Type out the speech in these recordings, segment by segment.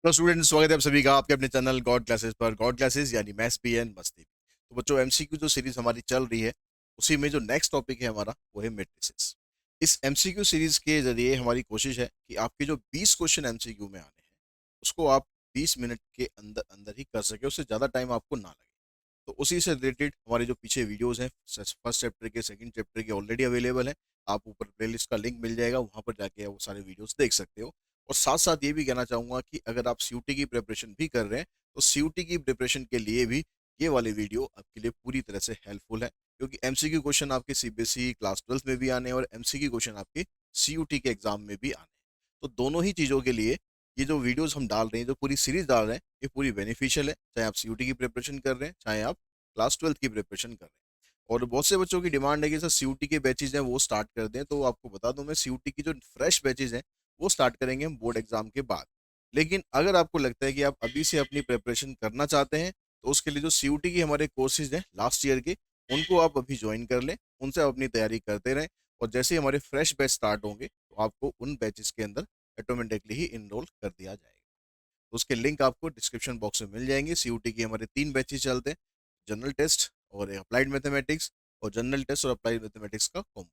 तो स्टूडेंट, स्वागत है आप सभी का आपके अपने चैनल गॉड क्लासेस पर। गॉड क्लासेस यानी मैथ्स पी एन मस्ती। तो बच्चों, एमसीक्यू जो सीरीज हमारी चल रही है, उसी में जो नेक्स्ट टॉपिक है हमारा वो है मैट्रिसेस। इस एमसीक्यू सीरीज के जरिए हमारी कोशिश है कि आपके जो 20 क्वेश्चन एमसीक्यू में आने हैं उसको आप 20 मिनट के अंदर अंदर ही कर सके, उससे ज़्यादा टाइम आपको ना लगे। तो उसी से रिलेटेड हमारे जो पीछे वीडियोस हैं, फर्स्ट चैप्टर के, सेकंड चैप्टर के ऑलरेडी अवेलेबल हैं। आप ऊपर प्लेलिस्ट का लिंक मिल जाएगा, वहां पर जाके आप वो सारे वीडियोस देख सकते हो। और साथ साथ ये भी कहना चाहूंगा कि अगर आप सीयूटी की प्रिपरेशन भी कर रहे हैं तो सीयूटी की प्रिपरेशन के लिए भी ये वाली वीडियो आपके लिए पूरी तरह से हेल्पफुल है, क्योंकि एमसीक्यू क्वेश्चन आपके सीबीएसई क्लास 12 में भी आने हैं और एमसीक्यू क्वेश्चन आपके सीयूटी के एग्जाम में भी आने हैं। तो दोनों ही चीज़ों के लिए ये जो वीडियोस हम डाल रहे हैं, जो पूरी सीरीज डाल रहे हैं, ये पूरी बेनिफिशियल है, चाहे आप सीयूटी की प्रिपरेशन कर रहे हैं, चाहे आप क्लास 12 की प्रिपरेशन कर रहे हैं। और बहुत से बच्चों की डिमांड है कि सर सीयूटी के बैचेज हैं वो स्टार्ट कर दें, तो आपको बता दूं मैं, सीयूटी की जो फ्रेश बैचेज हैं वो स्टार्ट करेंगे हम बोर्ड एग्जाम के बाद। लेकिन अगर आपको लगता है कि आप अभी से अपनी प्रिपरेशन करना चाहते हैं, तो उसके लिए जो सीयूटी की हमारे कोर्सेज हैं लास्ट ईयर के, उनको आप अभी ज्वाइन कर लें, उनसे आप अपनी तैयारी करते रहें। और जैसे ही हमारे फ्रेश बैच स्टार्ट होंगे तो आपको उन बैचेस के अंदर ऑटोमेटिकली ही इनरोल कर दिया जाएगा। तो उसके लिंक आपको डिस्क्रिप्शन बॉक्स में मिल जाएंगे। सीयूटी की हमारे 3 बैचेस चलते हैं, जनरल टेस्ट और अप्लाइड मैथमेटिक्स, और जनरल टेस्ट और अप्लाइड मैथमेटिक्स का कॉम्बो।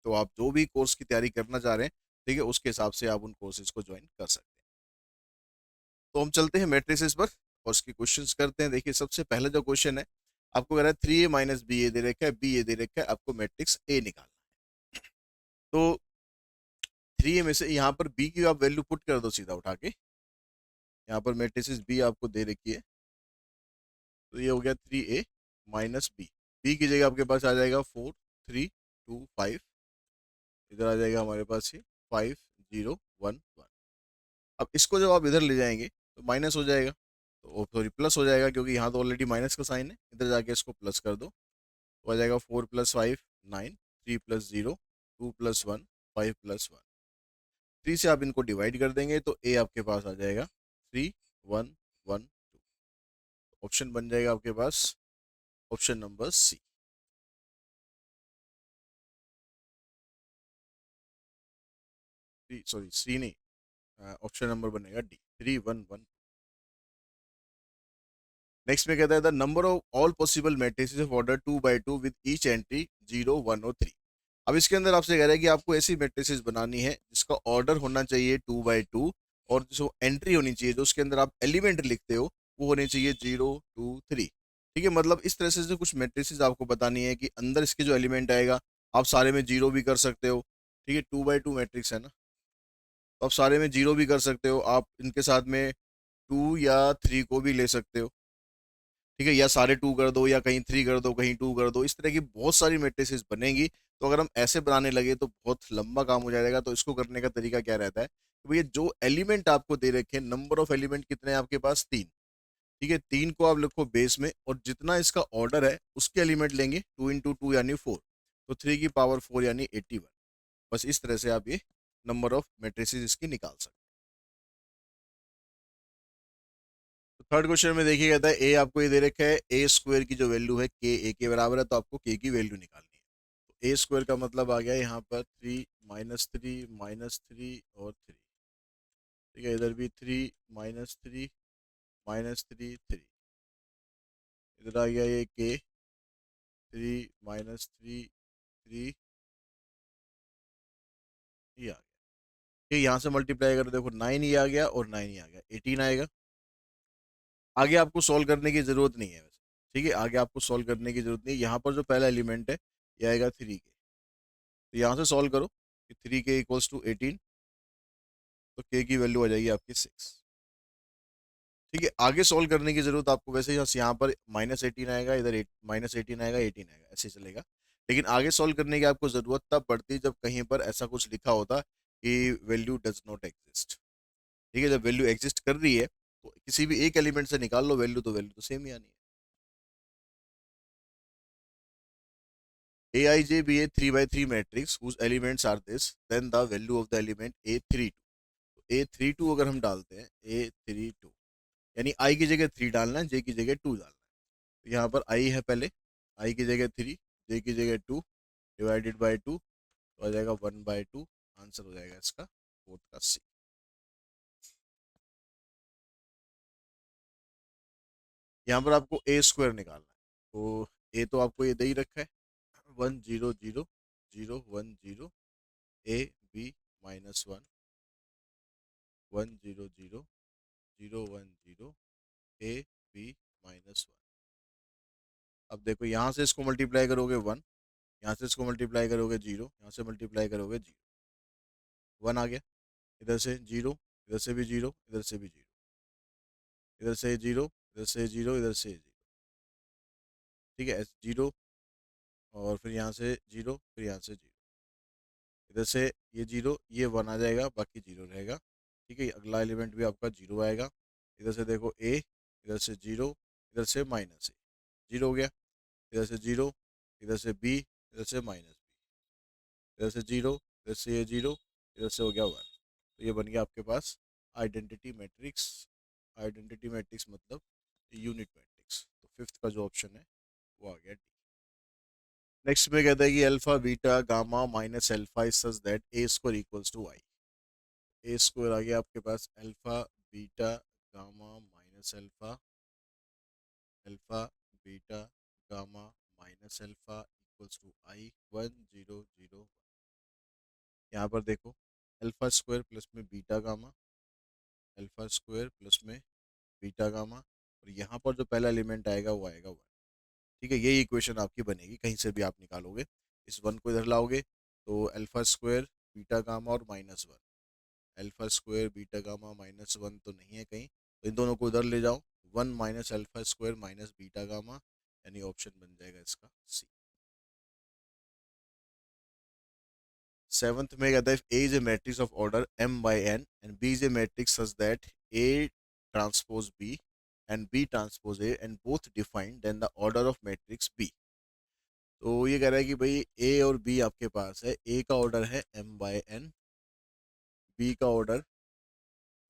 तो आप जो भी कोर्स की तैयारी करना चाह रहे हैं, ठीक है, उसके हिसाब से आप उन कोर्सेज को ज्वाइन कर सकते हैं। तो हम चलते हैं मैट्रिसेस पर और उसके क्वेश्चंस करते हैं। देखिए, सबसे पहला जो क्वेश्चन है, आपको कह रहा है 3a माइनस बी ए दे रखा है, बी ए दे रखा है, आपको मैट्रिक्स ए निकालना है। तो 3a में से यहाँ पर बी की आप वैल्यू पुट कर दो सीधा उठा के। यहाँ पर मैट्रिसेस बी आपको दे रखी है, तो ये हो गया 3a माइनस बी। बी की जगह आपके पास आ जाएगा 4 3 2 5। इधर आ जाएगा हमारे पास ये 5 0 1 1। अब इसको जब आप इधर ले जाएंगे तो माइनस हो जाएगा, तो सॉरी प्लस हो जाएगा, क्योंकि यहाँ तो ऑलरेडी माइनस का साइन है। इधर जाके इसको प्लस कर दो, तो आ जाएगा 4 + 5 9, 3 + 0 2 + 1 5 + 1। 3 से आप इनको डिवाइड कर देंगे तो ए आपके पास आ जाएगा 3 1 1 2। ऑप्शन बन जाएगा आपके पास option number C. Sorry C नहीं, ऑप्शन नंबर बनेगा डी, 3 1 1। नेक्स्ट में कहता है the number of all possible matrices of order 2 by 2 with each entry 0 1 और 3। अब इसके अंदर आपसे कह रहा है कि आपको ऐसी मैट्रिसेस बनानी है जिसका ऑर्डर होना चाहिए 2 by 2, और जो एंट्री होनी चाहिए, जो उसके अंदर आप एलिमेंट लिखते हो, वो होनी चाहिए 0 2 3। ठीक है, मतलब इस तरह से कुछ मैट्रिसेस आपको बतानी है कि अंदर इसके जो एलिमेंट आएगा, आप सारे में जीरो भी कर सकते हो। ठीक है, 2 by 2 मैट्रिक्स है ना, तो आप सारे में जीरो भी कर सकते हो, आप इनके साथ में 2 या 3 को भी ले सकते हो। ठीक है, या सारे 2 कर दो, या कहीं 3 कर दो, कहीं 2 कर दो, इस तरह की बहुत सारी मैट्रिसेस बनेंगी। तो अगर हम ऐसे बनाने लगे तो बहुत लंबा काम हो जाएगा। तो इसको करने का तरीका क्या रहता है कि भैया, जो एलिमेंट आपको दे रखे हैं, नंबर ऑफ एलिमेंट कितने हैं आपके पास, 3। ठीक है, 3 को आप लिखो बेस में, और जितना इसका ऑर्डर है उसके एलिमेंट लेंगे 2 × 2 यानी 4। तो 3 की पावर 4 यानी 81। बस इस तरह से आप ये नंबर ऑफ मैट्रिसेस इसकी निकाल सकते हैं। तो थर्ड क्वेश्चन में देखिए, कहता है ए आपको ये दे रखा है, ए स्क्वायर की जो वैल्यू है के ए के बराबर है, तो आपको के की वैल्यू निकालनी है। तो ए स्क्वायर का मतलब आ गया यहाँ पर 3 - 3 - 3 और 3। ठीक है, इधर भी 3 - 3 - 3 3। इधर आ गया ये के, 3 - 3 3। ये आ गया। ये यहाँ से मल्टीप्लाई कर देखो, 9 ही आ गया और 9 ही आ गया, 18 आएगा। आगे आपको सॉल्व करने की जरूरत नहीं है वैसे। ठीक है, आगे आपको सॉल्व करने की जरूरत नहीं है। यहाँ पर जो पहला एलिमेंट है ये आएगा 3 के, तो यहाँ से सॉल्व करो कि 3 k = 18, तो के की वैल्यू आ जाएगी आपकी 6। ठीक है, आगे सॉल्व करने की जरूरत आपको वैसे ही, यहाँ पर -18 आएगा, इधर -18 आएगा, 18 आएगा, ऐसे चलेगा। लेकिन आगे सॉल्व करने की आपको जरूरत तब पड़ती है जब कहीं पर ऐसा कुछ लिखा होता कि वैल्यू डज नॉट एग्जिस्ट। ठीक है, जब वैल्यू एग्जिस्ट कर रही है तो किसी भी एक एलिमेंट से निकाल लो वैल्यू, तो वैल्यू तो सेम ही आनी है। Aij be a 3 by 3 matrix whose elements are this, then the value of the element A32। A32 अगर हम डालते हैं, A32 यानी I की जगह 3 डालना है, J की जगह 2 डालना है। तो यहाँ पर I है पहले, I की जगह 3, J की जगह 2, डिवाइडेड बाई 2, तो आ जाएगा 1/2। आंसर हो जाएगा इसका फोर्थ का सी। यहाँ पर आपको ए स्क्वायर निकालना है, तो ए तो आपको ये दे ही रखा है, 1 0 0 0 1 0, ए बी -1 1 0 0 0 1 0, ए बी -1। अब देखो यहाँ से इसको मल्टीप्लाई करोगे 1, यहाँ से इसको मल्टीप्लाई करोगे 0, यहाँ से मल्टीप्लाई करोगे 0, 1 आ गया। इधर से 0, इधर से भी 0, इधर से भी 0, इधर से 0, इधर से 0, इधर से 0, ठीक है, 0, और फिर यहाँ से 0, फिर यहाँ से 0, इधर से ये 0, ये 1 आ जाएगा, बाकी 0 रहेगा। ठीक है, अगला एलिमेंट भी आपका 0 आएगा। इधर से देखो ए, इधर से 0, इधर से -A, 0 हो गया। इधर से 0, इधर से बी, इधर से -B, इधर से 0, इधर से ये 0, इधर से हो गया 1। तो ये बन गया आपके पास आइडेंटिटी मैट्रिक्स। आइडेंटिटी मैट्रिक्स मतलब यूनिट मैट्रिक्स। तो फिफ्थ का जो ऑप्शन है वो आ गया डी। नेक्स्ट में कहता है कि alpha beta gamma minus alpha is such that A square equals to I. A square आ गया आपके पास, alpha beta gamma minus alpha, alpha beta gamma minus alpha equals to I 1 0 0। यहाँ पर देखो, अल्फा स्क्वायर प्लस में beta gamma, alpha square plus में beta gamma, और यहाँ पर जो पहला एलिमेंट आएगा वो आएगा 1। ठीक है, यही इक्वेशन आपकी बनेगी, कहीं से भी आप निकालोगे। इस 1 को इधर लाओगे तो अल्फा स्क्वायर बीटा गामा और -1, अल्फा स्क्वायर बीटा गामा -1 तो नहीं है कहीं, तो इन दोनों को उधर ले जाओ, 1 minus alpha square minus beta gamma, यानी ऑप्शन बन जाएगा इसका सी। सेवंथ में कहता है A is a matrix of order m by n and b is a matrix such that a transpose b and b transpose a and both defined, then the order of matrix b। तो ये कह रहा है कि भाई ए और B आपके पास है, ए का ऑर्डर है m by n, बी का order,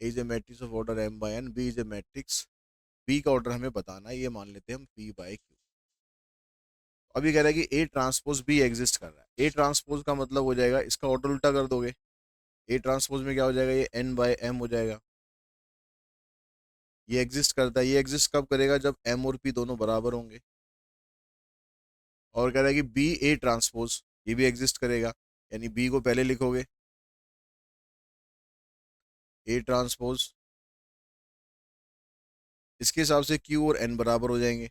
A is a matrix of order m by n, B is a matrix, B का ऑर्डर हमें बताना है, ये मान लेते हैं हम p by q। अभी कह रहा है कि ए ट्रांसपोज बी एग्जिस्ट कर रहा है। ए ट्रांसपोज का मतलब हो जाएगा, इसका ऑर्डर उल्टा कर दोगे, ए ट्रांसपोज में क्या हो जाएगा, ये n by m हो जाएगा। ये एग्जिस्ट करता है, ये एग्जिस्ट कब करेगा, जब m और p दोनों बराबर होंगे। और कह रहा है कि बी ए ट्रांसपोज, ये भी एग्जिस्ट करेगा, यानी बी को पहले लिखोगे, ए ट्रांसपोज, इसके हिसाब से क्यू और एन बराबर हो जाएंगे।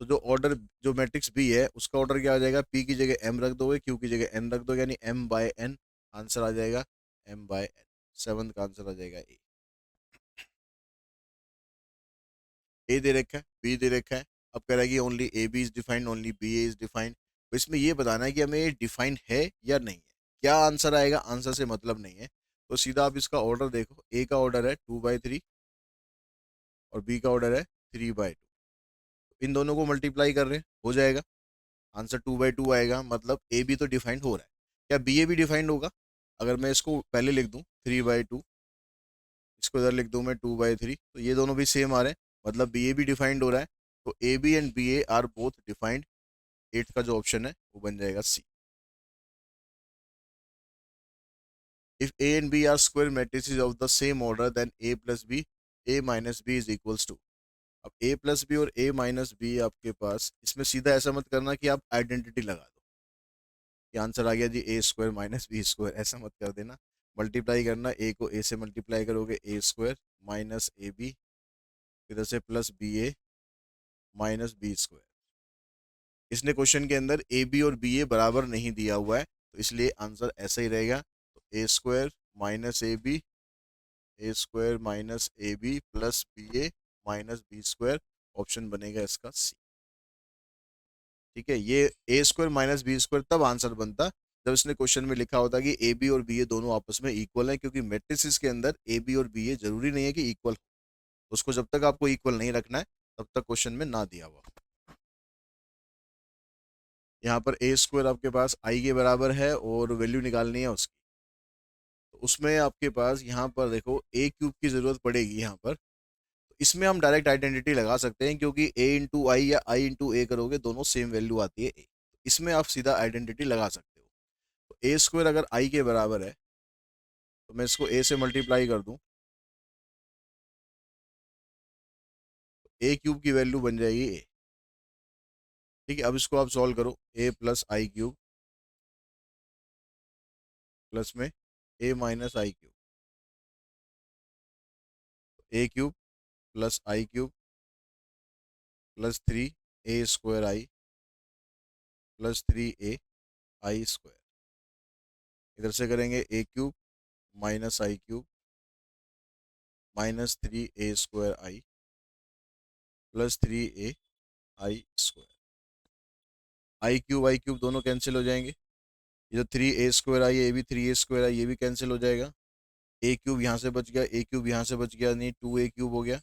तो जो ऑर्डर, जो मैट्रिक्स बी है उसका ऑर्डर क्या आ जाएगा, पी की जगह एम रख दोगे, क्यू की जगह एन रख दोगे, यानी एम बाय एन, आंसर आ जाएगा एम बाय एन। सेवंथ का आंसर आ जाएगा ए। ए दे रखा है, बी दे रखा है, अब कह रहा है कि only A B is defined, only B A is defined. तो इसमें ये बताना है कि हमें ये डिफाइंड है या नहीं है। क्या आंसर आएगा, आंसर से मतलब नहीं है, तो सीधा आप इसका ऑर्डर देखो, ए का ऑर्डर है 2/3 और बी का ऑर्डर है 3/2। इन दोनों को मल्टीप्लाई कर रहे हैं, हो जाएगा, आंसर 2/2 आएगा, मतलब ए बी तो डिफाइंड हो रहा है। क्या बी ए भी डिफाइंड होगा, अगर मैं इसको पहले लिख दूं 3/2, इसको इधर लिख दूं मैं 2/3, तो ये दोनों भी सेम आ रहे हैं, मतलब बी ए भी डिफाइंड हो रहा है। तो A B and B A are both defined. Eight का जो ऑप्शन है वो बन जाएगा C. If A and B are square matrices of the same order then A plus B, A minus B is equals to. अब A plus B और ए minus B आपके पास, इसमें सीधा ऐसा मत करना कि आप आइडेंटिटी लगा दो कि आंसर आ गया जी ए स्क्वायर माइनस बी स्क्वायर, ऐसा मत कर देना। मल्टीप्लाई करना, ए को ए से मल्टीप्लाई करोगे ए स्क्वायर माइनस ए बी, इधर से plus B A minus B square. इसने क्वेश्चन के अंदर ए बी और बी ए बराबर नहीं दिया हुआ है, तो इसलिए आंसर ऐसा ही रहेगा। तो A square minus A B, A square minus A B plus B A minus B square, option बनेगा इसका सी। ठीक है, ये A square minus B square तब आंसर बनता जब इसने क्वेश्चन में लिखा होता कि ए बी और बी ए दोनों आपस में इक्वल है, क्योंकि मैट्रिसेस के अंदर ए बी और बी ए जरूरी नहीं है कि इक्वल हो, उसको जब तक आपको इक्वल नहीं रखना है तब तक क्वेश्चन में ना दिया हुआ। यहाँ पर ए स्क्वायर आपके पास आई के बराबर है और वैल्यू निकालनी है उसकी, तो उसमें आपके पास यहाँ पर देखो ए क्यूब की जरूरत पड़ेगी यहाँ पर। तो इसमें हम डायरेक्ट आइडेंटिटी लगा सकते हैं, क्योंकि ए इंटू आई या आई इंटू ए करोगे दोनों सेम वैल्यू आती है ए, इसमें आप सीधा आइडेंटिटी लगा सकते हो। तो ए स्क्वायर अगर आई के बराबर है तो मैं इसको ए से मल्टीप्लाई कर दूं, ए क्यूब की वैल्यू बन जाएगी ए। ठीक है, अब इसको आप सॉल्व करो, ए प्लस आई क्यूब प्लस में ए माइनस आई क्यूब, ए क्यूब प्लस आई क्यूब प्लस 3 a² आई प्लस 3 a² आई। इधर से करेंगे ए क्यूब माइनस आई क्यूब माइनस 3 a² आई प्लस 3 a² आई क्यूब दोनों कैंसिल हो जाएंगे। ये जो 3 a² आई है, ये भी 3 a² आई, ये भी कैंसिल हो जाएगा। ए क्यूब यहाँ से बच गया, ए क्यूब यहाँ से बच गया, नहीं 2 a³ हो गया।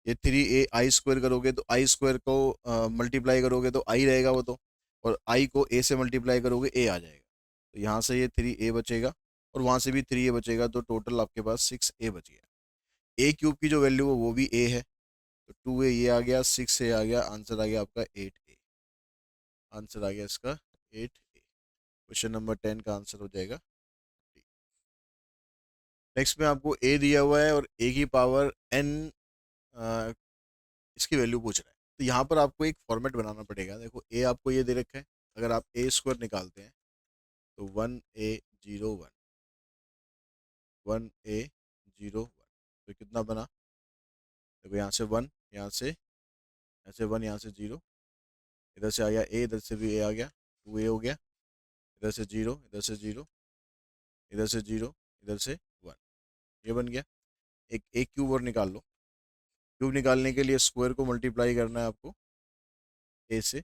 ये 3 a आई² करोगे तो आई² को मल्टीप्लाई करोगे तो आई रहेगा वो तो, और आई को ए से मल्टीप्लाई करोगे ए आ जाएगा। तो यहाँ से ये 3 a बचेगा और वहाँ से भी 3 a बचेगा, तो टोटल आपके पास 6 a बच गया। ए क्यूब की जो वैल्यू है वो भी ए है, तो 2 a ये आ गया, 6 a आ गया, आंसर आ गया आपका 8 a। आंसर आ गया इसका 8 a। क्वेश्चन नंबर 10 का आंसर हो जाएगा। नेक्स्ट में आपको ए दिया हुआ है और ए की पावर n इसकी वैल्यू पूछ रहा है। तो यहाँ पर आपको एक फॉर्मेट बनाना पड़ेगा। देखो ए आपको ये दे रखा है, अगर आप a² निकालते हैं तो 1a01 1a01, तो कितना बना? देखो यहाँ से 1, यहाँ से 1, यहाँ से 0, इधर से आ गया ए, इधर से भी ए आ गया, 2a हो गया, इधर से 0, इधर से 0, इधर से 0, इधर से 1, ये बन गया। एक क्यूब और निकाल लो। क्यूब निकालने के लिए स्क्वायर को मल्टीप्लाई करना है आपको ए से।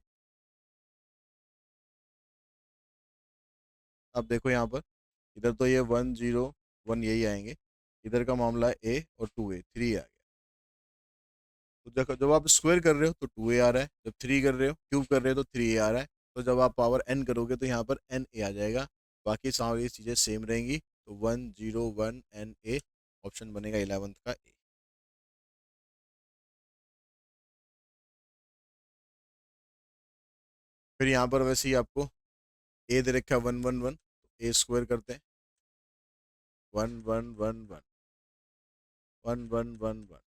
अब देखो यहाँ पर, इधर तो ये 1 0 1 यही आएंगे, इधर का मामला है ए और 2a, 3 आ गया। तो देखो जब आप स्क्वायर कर रहे हो तो 2a आ रहा है, जब 3 कर रहे हो, क्यूब कर रहे हो तो 3a आ रहा है। तो जब आप पावर n करोगे तो यहाँ पर n a आ जाएगा, बाकी सारी चीज़ें सेम रहेंगी। तो 1 0 1 n a, ऑप्शन बनेगा 11th का ए। फिर यहाँ पर वैसे ही आपको ए दे रखा है 1 1 1, ए स्क्वायर करते हैं, 1 1 1 1 1 1 1 1।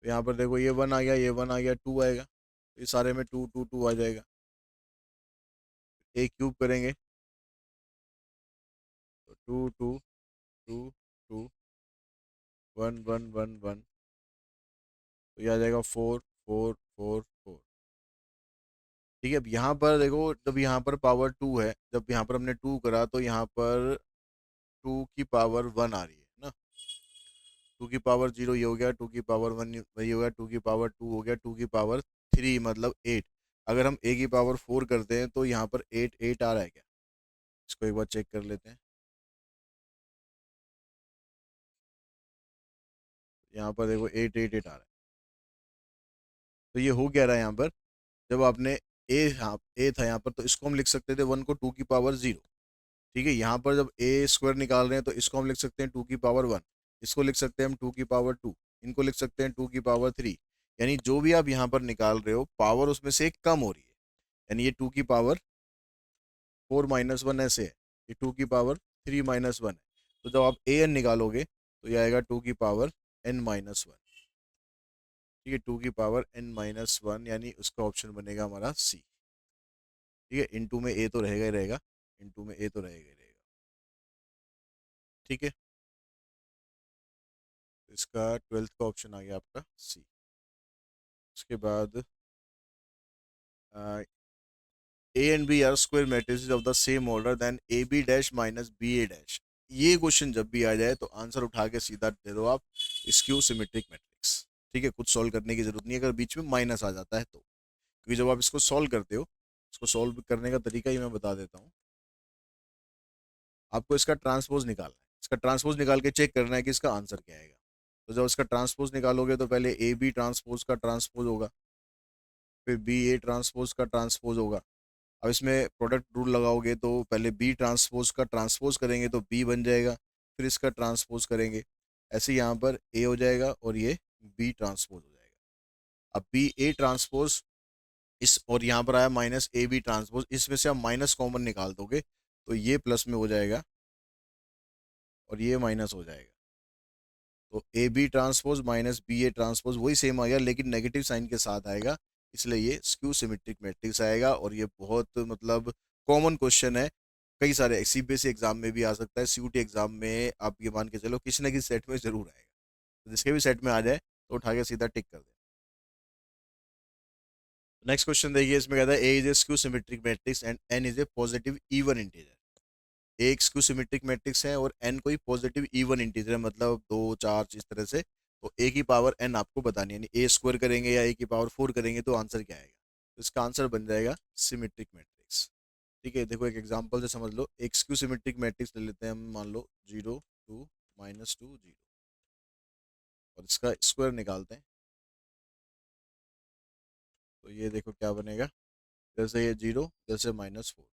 तो यहाँ पर देखो ये 1 आ गया, ये 1 आ गया, 2 आएगा, तो ये सारे में 2 2 2 आ जाएगा। ए क्यूब करेंगे तो 2 2 2 2 1 1 1 1, तो ये आ जाएगा 4 4 4 4। ठीक है, अब यहाँ पर देखो, जब यहाँ पर पावर 2 है, जब यहाँ पर हमने 2 करा तो यहाँ पर 2 की पावर 1 आ रही है ना। 2 की पावर 0 ये हो गया, 2 की पावर 1 वही हो गया, 2 की पावर 2 हो गया, 2 की पावर 3 मतलब 8। अगर हम ए की पावर 4 करते हैं तो यहाँ पर 8 8 आ रहा है क्या? इसको एक बार चेक कर लेते हैं। यहाँ पर देखो 8 8 8 आ रहा है। तो ये हो क्या रहा है यहाँ पर, जब आपने ए, हाँ ए था यहाँ पर, तो इसको हम लिख सकते थे 1 को 2 की पावर 0। ठीक है, यहाँ पर जब ए स्क्वायर निकाल रहे हैं तो इसको हम लिख सकते हैं 2 की पावर 1, इसको लिख सकते हैं हम 2 की पावर 2, इनको लिख सकते हैं 2 की पावर 3। यानी जो भी आप यहाँ पर निकाल रहे हो पावर उसमें से एक कम हो रही है, यानी ये 2 की पावर 4 - 1 ऐसे है, ये 2 की पावर 3 - 1 है। तो जब आप ए एन निकालोगे तो ये आएगा 2 की पावर n - 1। ठीक है, 2 की पावर n - 1, यानी उसका ऑप्शन बनेगा हमारा सी। ठीक है, इनटू में ए तो रहेगा ही रहेगा, इनटू में ए तो रहेगा ही रहेगा। ठीक है, तो इसका 12th का ऑप्शन आ गया आपका सी। उसके बाद A and B are square matrices of the same order then A B dash minus B A dash. ये क्वेश्चन जब भी आ जाए तो आंसर उठा के सीधा दे दो आप, स्क्यू सिमेट्रिक मैट्रिक्स। ठीक है, कुछ सॉल्व करने की जरूरत नहीं है अगर बीच में माइनस आ जाता है तो, क्योंकि जब आप इसको सॉल्व करते हो, इसको सॉल्व करने का तरीका ही मैं बता देता हूँ। आपको इसका ट्रांसपोज निकालना है, इसका ट्रांसपोज निकाल के चेक करना है कि इसका आंसर क्या आएगा। तो जब इसका ट्रांसपोज निकालोगे तो पहले ए बी ट्रांसपोज का ट्रांसपोज होगा, फिर बी ए ट्रांसपोज का ट्रांसपोज होगा। अब इसमें प्रोडक्ट रूल लगाओगे तो पहले बी ट्रांसपोज का ट्रांसपोज करेंगे तो बी बन जाएगा, फिर इसका ट्रांसपोज करेंगे, ऐसे यहाँ पर ए हो जाएगा और ये बी ट्रांसपोज हो जाएगा। अब बी ए ट्रांसपोज इस, और यहाँ पर आया माइनस ए बी ट्रांसपोज, इसमें से आप माइनस कॉमन निकाल दोगे तो ये प्लस में हो जाएगा और ये माइनस हो जाएगा। तो A B transpose minus B A transpose वही सेम आ गया, लेकिन नेगेटिव साइन के साथ आएगा, इसलिए ये स्क्यू सिमेट्रिक मैट्रिक्स आएगा। और ये बहुत मतलब कॉमन क्वेश्चन है, कई सारे सीबीएसई एग्जाम में भी आ सकता है, सीयूटी एग्जाम में आप ये मान के चलो किसी न किसी सेट में जरूर आएगा। तो जिसके भी सेट में आ जाए तो उठा के सीधा टिक कर दे। नेक्स्ट क्वेश्चन देखिए, इसमें कहता है A is a skew symmetric matrix and n is a positive even integer. एक स्क्यू सिमेट्रिक मैट्रिक्स है और एन कोई पॉजिटिव इवन इंटीजर है, मतलब दो चार इस तरह से। तो ए की पावर एन आपको बतानी है, यानी ए स्क्वायर करेंगे या ए की पावर फोर करेंगे तो आंसर क्या आएगा। तो इसका आंसर बन जाएगा सिमेट्रिक मैट्रिक्स। ठीक है, देखो एक एग्जांपल से समझ लो, एक स्क्यू सिमेट्रिक मैट्रिक्स ले लेते हैं हम, मान लो 0 2 -2 0, और इसका स्क्वायर निकालते हैं। तो ये देखो क्या बनेगा, जैसे ये 0 जैसे -4,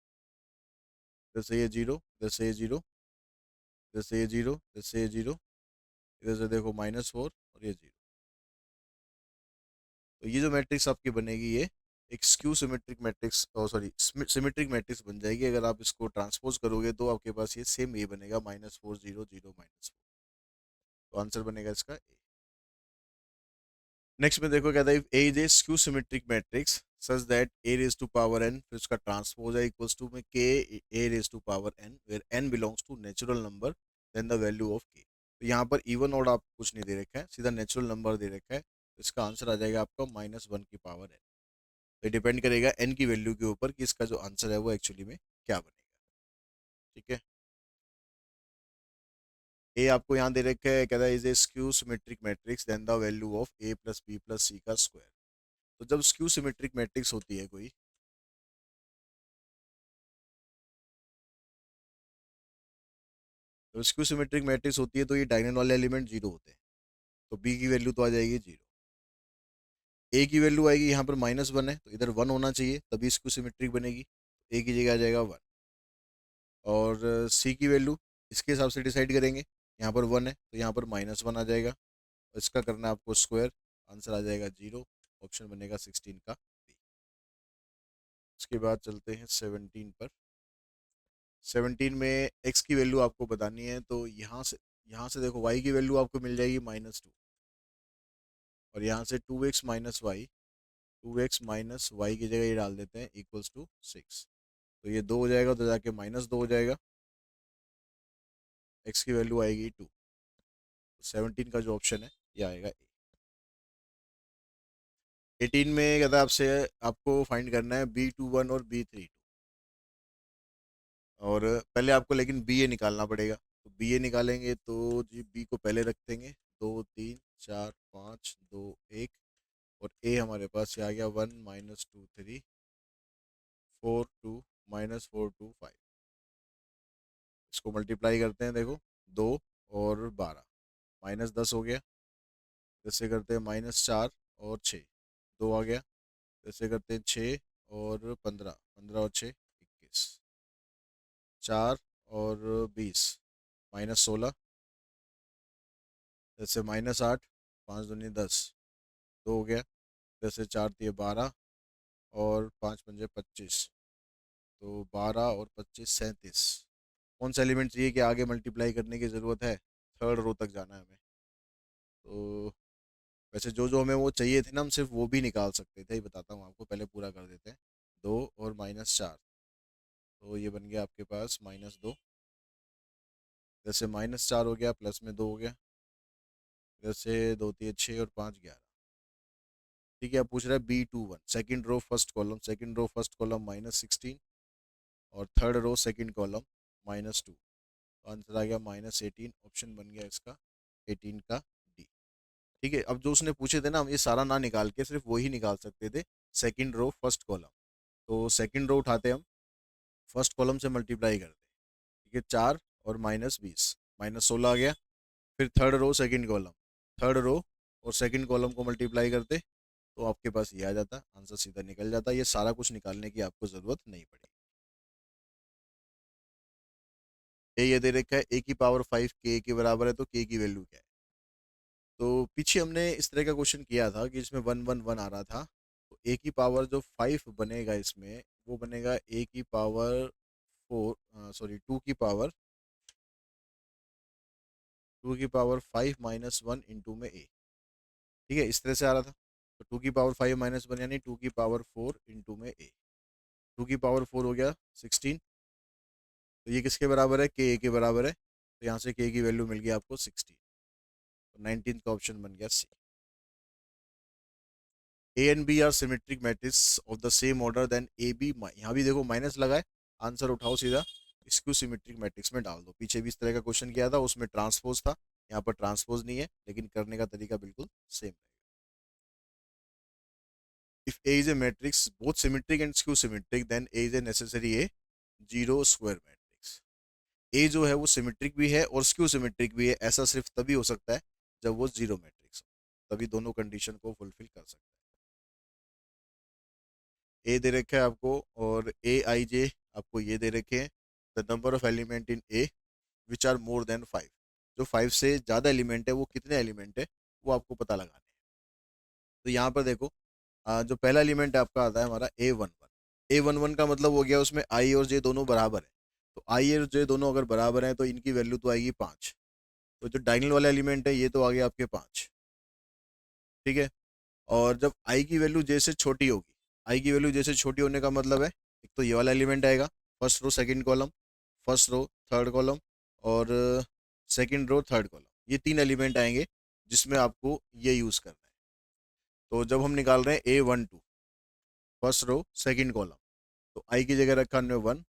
जैसे ये 0 जैसे ये 0, जैसे ये 0 जैसे ये 0, इधर से देखो -4 और ये 0। तो ये जो मैट्रिक्स आपकी बनेगी, ये एक skew symmetric matrix, sorry symmetric matrix बन जाएगी। अगर आप इसको ट्रांसपोज करोगे तो आपके पास ये सेम ये बनेगा, -4 0 0 -4। तो आंसर बनेगा इसका ए। नेक्स्ट में देखो कहता है A is a skew symmetric matrix such that A raise to power n, फिर उसका ट्रांसपोज है इक्वल्स टू में K A raise to power n, where n belongs to natural number then the value of K. तो यहाँ पर even और आप कुछ नहीं दे रखा है, सीधा नेचुरल नंबर दे रखा है। तो इसका आंसर आ जाएगा आपका -1 की पावर एन। तो डिपेंड करेगा एन की वैल्यू के ऊपर कि इसका जो आंसर है वो एक्चुअली में क्या बनेगा। ठीक है, ए आपको यहाँ दे रखा है, कहता है is a skew symmetric matrix then the value of A plus B plus C का स्क्वायर। तो जब स्क्यू सिमेट्रिक मैट्रिक्स होती है कोई, तो स्क्यू सिमेट्रिक मैट्रिक्स होती है तो ये डायगोनल वाले एलिमेंट जीरो होते हैं। तो बी की वैल्यू तो आ जाएगी जीरो, ए की वैल्यू आएगी यहाँ पर -1 है तो इधर 1 होना चाहिए तभी स्क्यू सिमेट्रिक बनेगी। ए की जगह आ जाएगा 1। और सी की वैल्यू इसके हिसाब से डिसाइड करेंगे, यहाँ पर 1 है तो यहाँ पर -1 आ जाएगा। और इसका करना है आपको स्क्वायर, आंसर आ जाएगा 0। ऑप्शन बनेगा 16 का बी। उसके बाद चलते हैं 17 पर। 17 में एक्स की वैल्यू आपको बतानी है, तो यहाँ से देखो वाई की वैल्यू आपको मिल जाएगी -2, और यहाँ से 2x - y की जगह ये डाल देते हैं इक्वल्स टू 6। तो ये 2 हो जाएगा तो जाके -2 हो जाएगा, एक्स की वैल्यू आएगी 2। तो 17 का जो ऑप्शन है ये आएगा ए। 18 में कहता है आपसे, आपको फाइंड करना है B21 और B32। और पहले आपको लेकिन बी ए निकालना पड़ेगा, तो बी ए निकालेंगे तो जी बी को पहले रख देंगे, 2 3 4 5 2 1। और ए हमारे पास ये आ गया 1 - 2 3 4 2 -4 2 5। इसको मल्टीप्लाई करते हैं, देखो 2 और 12 -10 हो गया। जैसे करते हैं -4 और 6, 2 आ गया। जैसे करते हैं 6 और 15, 15 और 6 21, 4 और 20 -16। जैसे -8, 5 दूनी 10, 2 हो गया। जैसे 4 तिये 12 और 5 पंजे 25, तो 12 और 25 37। कौन सा एलिमेंट चाहिए कि आगे मल्टीप्लाई करने की ज़रूरत है, थर्ड रो तक जाना है हमें। तो वैसे जो जो हमें वो चाहिए थे ना, हम सिर्फ वो भी निकाल सकते थे, ये बताता हूँ आपको, पहले पूरा कर देते हैं। 2 और -4, तो ये बन गया आपके पास -2। जैसे -4 हो गया, प्लस में 2 हो गया। जैसे 2 तिये 6 और 5 11। ठीक है, अब पूछ रहा है B21 second row first column, second row first column -16, और third row second column -2। Answer आ गया -18। ऑप्शन बन गया इसका 18 का डी। ठीक है, अब जो उसने पूछे थे ना, हम ये सारा ना निकाल के सिर्फ वही निकाल सकते थे, सेकंड रो फर्स्ट कॉलम। तो सेकंड रो उठाते हम, फर्स्ट कॉलम से मल्टीप्लाई करते हैं। ठीक है, 4 और -20 -16 आ गया। फिर third row second column, third row और सेकंड कॉलम को मल्टीप्लाई करते तो आपके पास ये आ जाता, आंसर सीधा निकल जाता। ये सारा कुछ निकालने की आपको ज़रूरत नहीं पड़ी। ये दे रखा है ए की पावर 5 के के बराबर है, तो के की वैल्यू क्या है। तो पीछे हमने इस तरह का क्वेश्चन किया था कि इसमें 1 1 1 आ रहा था। तो ए की पावर जो 5 बनेगा इसमें, वो बनेगा ए की पावर 4, सॉरी 2 की पावर 2 की पावर 5 - 1 इंटू में ए। ठीक है, इस तरह से आ रहा था। तो 2 की पावर 5 - 1 यानी 2 की पावर 4 इंटू में ए। 2 की पावर 4 हो गया 16। तो ये किसके बराबर है, के ए के बराबर है। तो यहाँ से के की वैल्यू मिल गई आपको 16। तो 19 का ऑप्शन बन गया C. A and B are symmetric matrix of the same order then A B. यहाँ भी देखो माइनस लगाए, आंसर उठाओ सीधा स्क्यू सिमेट्रिक मैट्रिक्स में डाल दो। पीछे भी इस तरह का क्वेश्चन किया था, उसमें ट्रांसपोज था, यहाँ पर ट्रांसपोज नहीं है, लेकिन करने का तरीका बिल्कुल सेम है। If A is a matrix both symmetric and skew symmetric, then A is a necessary a zero square matrix. A जो है वो सिमेट्रिक भी है और स्क्यू सिमेट्रिक भी है, ऐसा सिर्फ तभी हो सकता है जब वो जीरो मैट्रिक्स हो, तभी दोनों कंडीशन को फुलफिल कर सकता है। ए दे रखा है आपको और ए आई जे आपको ये दे रखे हैं। The number of element in A which are more than 5। जो 5 से ज़्यादा एलिमेंट है वो कितने एलिमेंट है वो आपको पता लगाने हैं। तो यहाँ पर देखो, जो पहला एलिमेंट आपका आता है हमारा A11। A11 का मतलब हो गया उसमें आई और जे दोनों बराबर है। तो आई और जे दोनों अगर बराबर हैं तो इनकी वैल्यू तो आएगी 5। तो जो डायगोनल वाला एलिमेंट है ये तो आ गया आपके 5। ठीक है। और जब आई की वैल्यू जे से छोटी होगी, आई की वैल्यू जे से छोटी होने का मतलब है एक तो ये वाला एलिमेंट आएगा, first row second column, first row third column, और सेकंड रो थर्ड कॉलम, ये तीन एलिमेंट आएंगे जिसमें आपको ये यूज़ करना है। तो जब हम निकाल रहे हैं A12 first row second column, तो आई की जगह रखा हमने 1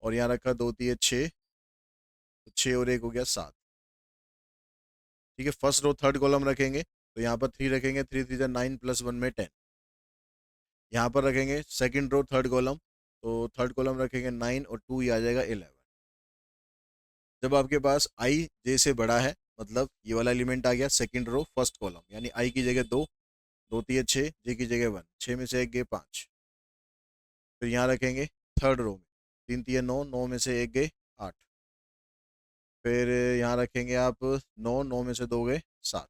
और यहाँ रखा 2 3 6, तो 6 और 1 हो गया 7। ठीक है, फर्स्ट रो थर्ड कॉलम रखेंगे तो यहाँ पर 3 रखेंगे, 3 3 9 +1 में 10। यहाँ पर रखेंगे सेकंड रो थर्ड कॉलम, तो थर्ड कॉलम रखेंगे 9 और 2 ये आ जाएगा 11। जब आपके पास आई जे से बड़ा है मतलब ये वाला एलिमेंट आ गया सेकंड रो फर्स्ट कॉलम, यानी आई की जगह 2, 2 3 6, जे की जगह 1, 6 में से एक गए 5। फिर यहाँ रखेंगे थर्ड रो में 3 3 9, 9 में से एक गए 8। फिर यहाँ रखेंगे आप 9, 9 में से 2 गए 7।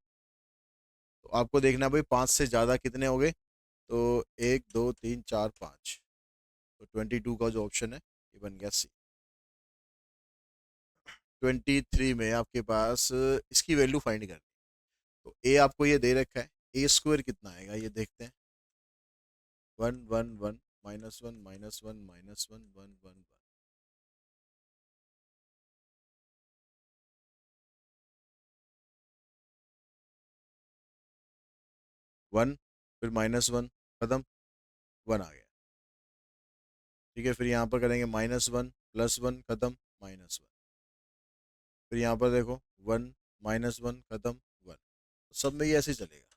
तो आपको देखना भाई 5 से ज़्यादा कितने हो गए, तो 1 2 3 4 5। तो 22 का जो ऑप्शन है ये बन गया सी। 23 में आपके पास इसकी वैल्यू फाइंड करनी। तो ए आपको ये दे रखा है, ए स्क्वायर कितना आएगा ये देखते हैं। 1 1 1 -1 -1 -1 1 1 1। फिर -1 खत्म, 1 आ गया। ठीक है, फिर यहाँ पर करेंगे -1 +1 खत्म, -1। फिर यहाँ पर देखो 1 -1 खत्म 1। सब में ये ऐसे ही चलेगा,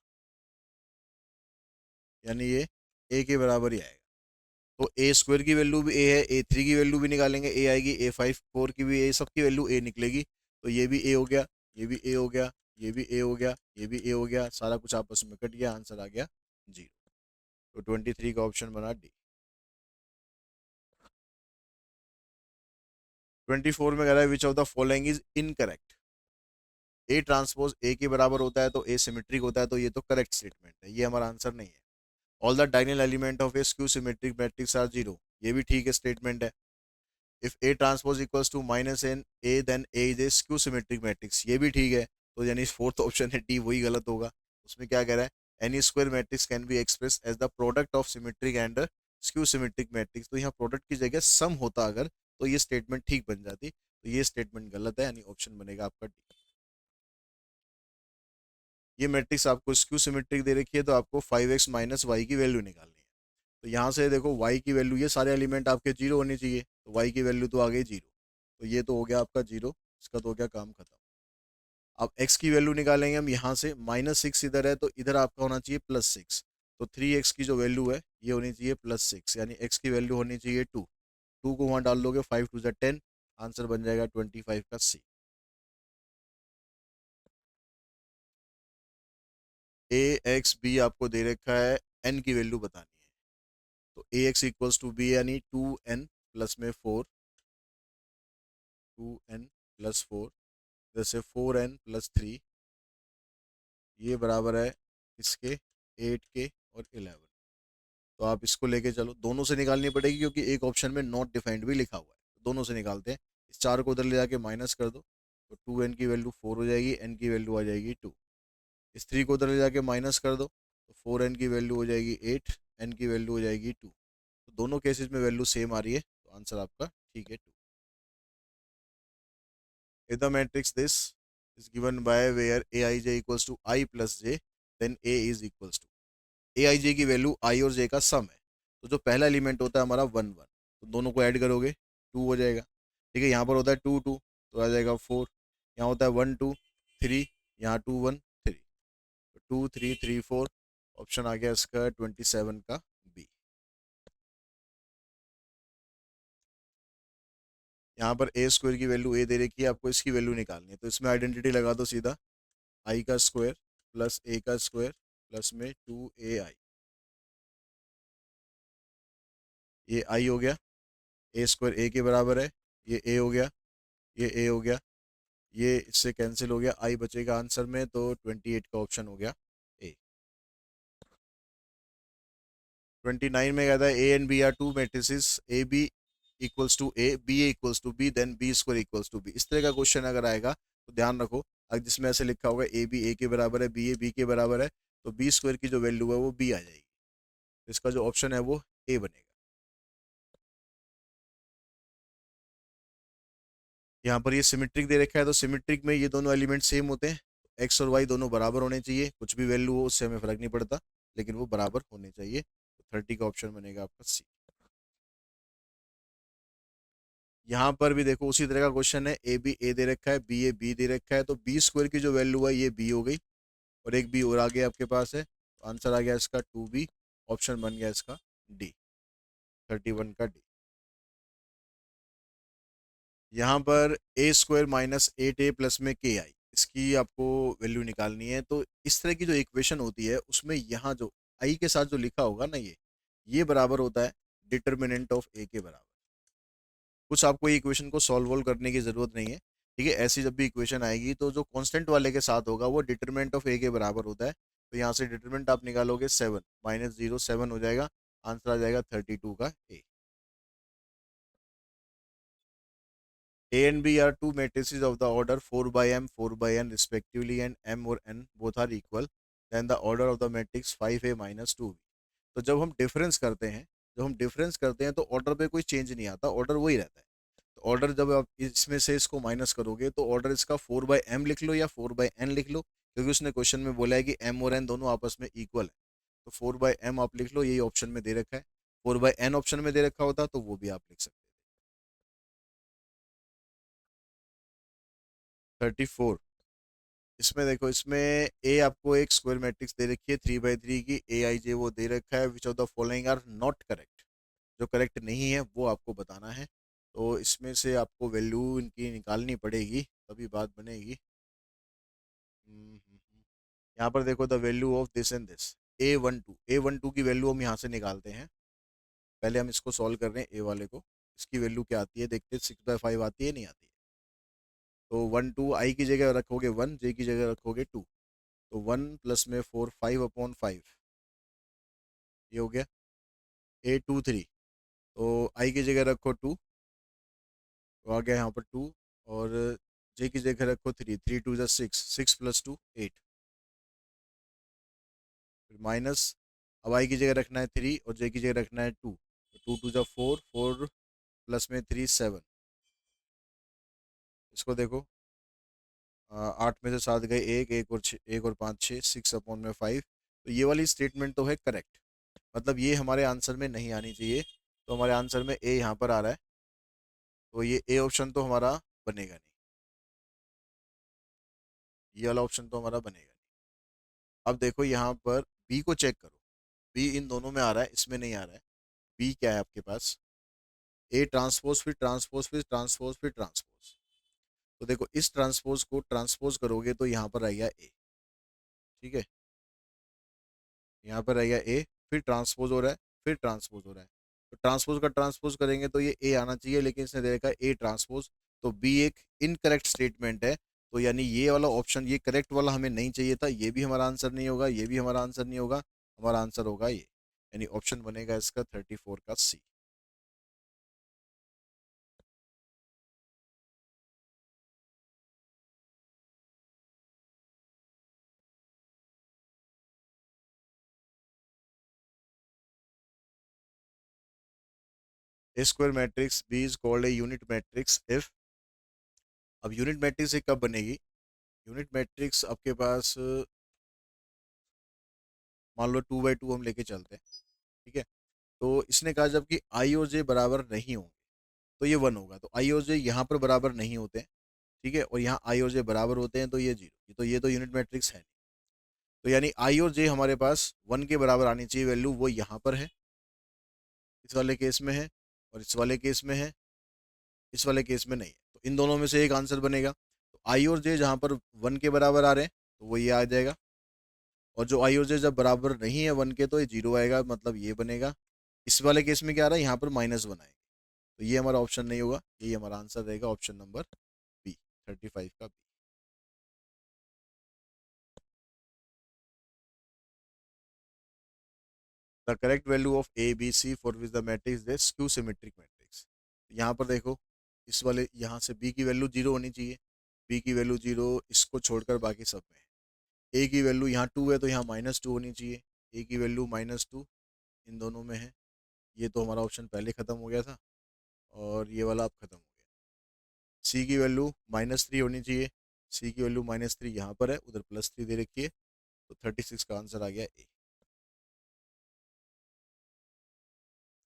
यानी ये ए के बराबर ही आएगा। तो ए स्क्वायर की वैल्यू भी ए है, A3 की वैल्यू भी निकालेंगे ए आएगी, A5 4 की भी ए, सबकी वैल्यू ए निकलेगी। तो ये भी ए हो गया, ये भी ए हो गया, ये भी ए हो गया, ये भी ए हो गया, सारा कुछ आपस में कट गया, आंसर आ गया 0। तो 23 का ऑप्शन बना डी। 24 में कह रहा है which of the following is incorrect. A transpose A के बराबर होता है तो ए सिमेट्रिक होता है, तो ये तो करेक्ट स्टेटमेंट है, ये हमारा आंसर नहीं है। All the diagonal element of a skew symmetric matrix are zero, ये भी ठीक है स्टेटमेंट है। If A transpose equals to -n A then A is a skew symmetric matrix, ये भी ठीक है। तो यानी फोर्थ ऑप्शन है डी वही गलत होगा। उसमें क्या कह रहा है, any square matrix can be express as the product of symmetric and skew symmetric matrix. तो यहाँ प्रोडक्ट की जगह सम होता अगर, तो ये स्टेटमेंट ठीक बन जाती। तो ये स्टेटमेंट गलत है, यानी ऑप्शन बनेगा आपका डी। ये मैट्रिक्स आपको स्क्यू सिमेट्रिक दे रखी है तो आपको 5x - y की वैल्यू निकालनी है। तो यहाँ से देखो y की वैल्यू, ये सारे एलिमेंट आपके जीरो होने चाहिए, तो y की वैल्यू तो आ गई जीरो। तो ये तो हो गया आपका जीरो, इसका तो हो गया काम खत्म। अब x की वैल्यू निकालेंगे हम, यहाँ से -6 इधर है तो इधर आपका होना चाहिए +6। तो 3x की जो वैल्यू है ये होनी चाहिए +6, यानी x की वैल्यू होनी चाहिए 2। 2 को वहाँ डाल दोगे, 5 2 10, आंसर बन जाएगा 25 का सी। ए एक्स बी आपको दे रखा है, n की वैल्यू बतानी है। तो ए एक्स इक्वल्स टू बी, यानी 2n प्लस में 4, 2n + 4, जैसे 4n + 3, ये बराबर है इसके 8 के और 11। तो आप इसको लेके चलो, दोनों से निकालनी पड़ेगी क्योंकि एक ऑप्शन में नॉट डिफाइंड भी लिखा हुआ है। दोनों से निकालते हैं, इस 4 को उधर ले जाके माइनस कर दो, तो 2n की वैल्यू 4 हो जाएगी, n की वैल्यू आ जाएगी 2। इस 3 को उधर ले जाके माइनस कर दो, तो 4n की वैल्यू हो जाएगी 8, n की वैल्यू हो जाएगी 2। तो दोनों केसेस में वैल्यू सेम आ रही है, तो आंसर आपका ठीक है 2। If the matrix this is given by where aij equals to I plus j, then a is equals to aij की वैल्यू I और j का सम है। तो जो पहला एलिमेंट होता है हमारा 1 1, तो दोनों को ऐड करोगे 2 हो जाएगा। ठीक है, यहाँ पर होता है 2 2, तो आ जाएगा 4। यहाँ होता है 1 2 3, यहाँ 2 1 3, तो 2 3 3 4। ऑप्शन आ गया इसका 27 का बी। यहाँ पर ए स्क्वायर की वैल्यू ए दे रखी है, आपको इसकी वैल्यू निकालनी है, तो इसमें आइडेंटिटी लगा दो सीधा। आई का स्क्वायर प्लस ए का स्क्वायर प्लस में 2ai, ये आई हो गया। ए स्क्वायर ए के बराबर है, ये ए हो गया, ये ए हो गया, ये इससे कैंसिल हो गया, आई बचेगा आंसर में, तो 28 का ऑप्शन हो गया ए। 29 में कहता है A and B are two matrices, A B equals to A, B equals to B, then B square equals to B. इस तरह का क्वेश्चन अगर आएगा तो ध्यान रखो, अगर जिसमें ऐसे लिखा होगा ए बी ए के बराबर है, बी ए बी के बराबर है, तो बी स्क्वायर की जो वैल्यू है वो बी आ जाएगी। इसका जो ऑप्शन है वो ए बनेगा। यहाँ पर ये सिमेट्रिक दे रखा है, तो सिमेट्रिक में ये दोनों एलिमेंट सेम होते हैं, एक्स और वाई दोनों बराबर होने चाहिए, कुछ भी वैल्यू हो उससे हमें फर्क नहीं पड़ता, लेकिन वो बराबर होने चाहिए। तो 30 का ऑप्शन बनेगा आपका सी। यहाँ पर भी देखो उसी तरह का क्वेश्चन है, ए बी ए दे रखा है, बी ए बी दे रखा है, तो बी स्क्वायर की जो वैल्यू है ये बी हो गई, और एक बी और आगे आपके पास है, तो आंसर आ गया इसका 2b। ऑप्शन बन गया इसका डी, 31 का डी। यहाँ पर ए स्क्वायर माइनस 8a प्लस में के आई, इसकी आपको वैल्यू निकालनी है। तो इस तरह की जो इक्वेशन होती है उसमें यहाँ जो आई के साथ जो लिखा होगा ना, ये बराबर होता है डिटर्मिनेंट ऑफ ए के बराबर। कुछ आपको ये इक्वेशन को सॉल्व वॉल्व करने की जरूरत नहीं है। ठीक है, ऐसी जब भी इक्वेशन आएगी तो जो कांस्टेंट वाले के साथ होगा वो डिटरमिनेंट ऑफ ए के बराबर होता है। तो यहाँ से डिटरमिनेंट आप निकालोगे 7 माइनस 0 7 हो जाएगा, आंसर आ जाएगा 32 का ए। A and B are two matrices of the order 4 by m, 4 by n respectively, and m और n both are equal. Then the order of the matrix 5a minus 2b. तो जब हम difference करते हैं, तो order पे कोई change नहीं आता, ऑर्डर वही रहता है। तो ऑर्डर जब आप इसमें से इसको माइनस करोगे तो ऑर्डर इसका 4 बाई एम लिख लो या 4 बाई एन लिख लो, क्योंकि उसने क्वेश्चन में बोला है कि एम और एन दोनों आपस में इक्वल है। तो 4 बाई एम आप लिख लो, यही ऑप्शन में दे रखा है। 4 बाई एन ऑप्शन में दे रखा होता तो वो भी आप लिख सकते। 34, इसमें देखो, इसमें ए आपको एक स्क्वायर मैट्रिक्स दे रखी है 3 by 3 की, ए आई जे वो दे रखा है, which of the following are not correct. जो करेक्ट नहीं है वो आपको बताना है। तो इसमें से आपको वैल्यू इनकी निकालनी पड़ेगी, तभी बात बनेगी। यहाँ पर देखो the value of this and this, A one two की वैल्यू हम यहाँ से निकालते हैं। पहले हम इसको सॉल्व कर रहे हैं ए वाले को, इसकी वैल्यू क्या आती है देखते हैं, 6/5 आती है नहीं आती है। तो 1 2 आई की जगह रखोगे 1, जे की जगह रखोगे 2, तो 1 प्लस में 4 5/5, ये हो गया। 8 2 3, तो आई की जगह रखो 2, तो आ गया यहाँ पर 2, और जे की जगह रखो 3, 3 2 6, 6 प्लस 2 8, फिर माइनस, अब आई की जगह रखना है 3 और जे की जगह रखना है 2, तो 2 2 4, 4 प्लस में 3 7। इसको देखो, 8 में से 7 गए, एक एक और एक और 5 6, 6/5। तो ये वाली स्टेटमेंट तो है करेक्ट, मतलब ये हमारे आंसर में नहीं आनी चाहिए। तो हमारे आंसर में ए यहाँ पर आ रहा है, तो ये ए ऑप्शन तो हमारा बनेगा नहीं, ये वाला ऑप्शन तो हमारा बनेगा नहीं। अब देखो यहाँ पर बी को चेक करो, बी इन दोनों में आ रहा है, इसमें नहीं आ रहा है। बी क्या है आपके पास, ए ट्रांसपोज फिर ट्रांसपोज फिर ट्रांसपोज फिर ट्रांसपोज। तो देखो इस ट्रांसपोज को ट्रांसपोज करोगे तो यहाँ पर आएगा ए। ठीक है, यहाँ पर रहेगा ए, फिर ट्रांसपोज हो रहा है, फिर ट्रांसपोज हो रहा है, तो ट्रांसपोज का ट्रांसपोज करेंगे तो ये ए आना चाहिए, लेकिन इसने दे रखा है ए ट्रांसपोज। तो बी एक इनकरेक्ट स्टेटमेंट है, तो यानी ये वाला ऑप्शन, ये करेक्ट वाला हमें नहीं चाहिए था, ये भी हमारा आंसर नहीं होगा, ये भी हमारा आंसर नहीं होगा, हमारा आंसर होगा ये, यानी ऑप्शन बनेगा इसका 34 का C. A square matrix B is called a unit matrix if, अब यूनिट मैट्रिक्स ये कब बनेगी? यूनिट मैट्रिक्स आपके पास मान लो 2 बाई 2 हम लेके चलते हैं, ठीक है। तो इसने कहा जबकि आई और जे बराबर नहीं होंगे तो ये 1 होगा, तो आई और जे यहाँ पर बराबर नहीं होते हैं, ठीक है, और यहाँ आई और जे बराबर होते हैं तो ये 0, तो ये तो यूनिट मैट्रिक्स है नहीं। तो यानी आई और जे हमारे पास 1 के बराबर आनी चाहिए वैल्यू, वो यहाँ पर है, इस वाले केस में है, और इस वाले केस में है, इस वाले केस में नहीं है, तो इन दोनों में से एक आंसर बनेगा। तो आई और जे जहाँ पर 1 के बराबर आ रहे हैं तो वो ये आ जाएगा, और जो आई और जे जब बराबर नहीं है 1 के तो ये 0 आएगा, मतलब ये बनेगा। इस वाले केस में क्या आ रहा है, यहाँ पर -1 आएगा, तो ये हमारा ऑप्शन नहीं होगा, ये हमारा आंसर रहेगा ऑप्शन नंबर बी, 35 का B. The correct value of A B C for which the matrix is skew symmetric matrix. यहाँ पर देखो, इस वाले यहाँ से बी की वैल्यू 0 होनी चाहिए, बी की वैल्यू 0, इसको छोड़कर बाकी सब में है। ए की वैल्यू यहाँ 2 है तो यहाँ -2 होनी चाहिए, ए की वैल्यू -2 इन दोनों में है, ये तो हमारा ऑप्शन पहले ख़त्म हो गया था, और ये वाला अब ख़त्म हो गया। सी की वैल्यू -3 होनी चाहिए, सी की वैल्यू -3 यहाँ पर है, उधर +3 दे रखी है, तो 36 का आंसर आ गया ए।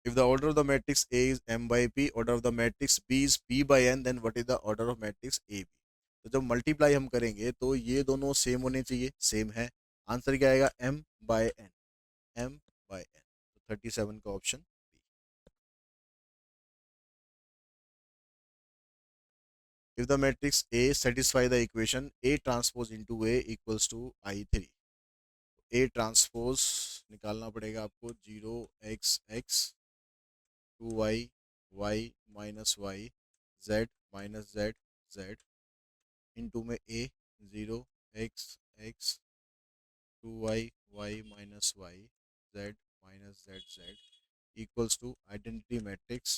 If the order of the matrix A is m by p, order of the matrix B is p by n, then what is the order of matrix AB? तो जब मल्टीप्लाई हम करेंगे तो ये दोनों सेम होने चाहिए, सेम है, आंसर क्या आएगा, m by n, m by n, तो 37 का option B. If the matrix A satisfy the equation A transpose into A equals to I3, A transpose निकालना पड़ेगा आपको, 0 x x 2y y minus Y z minus Z Z into में a 0 x x 2y y minus Y z minus Z Z equals to identity matrix.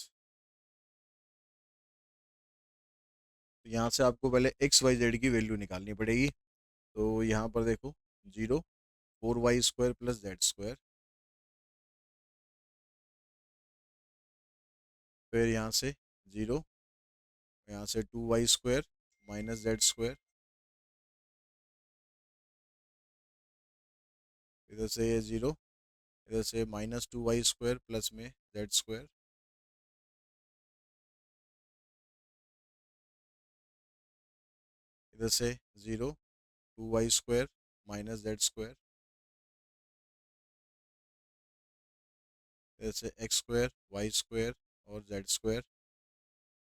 तो यहाँ से आपको पहले X Y Z की वैल्यू निकालनी पड़ेगी, तो यहाँ पर देखो 0 4y² प्लस z², फिर यहाँ से 0, यहाँ से 2y² माइनस z², इधर से ये 0, इधर से -2y² प्लस में z², इधर से 0 2y² माइनस z², इधर से x² y² और z²।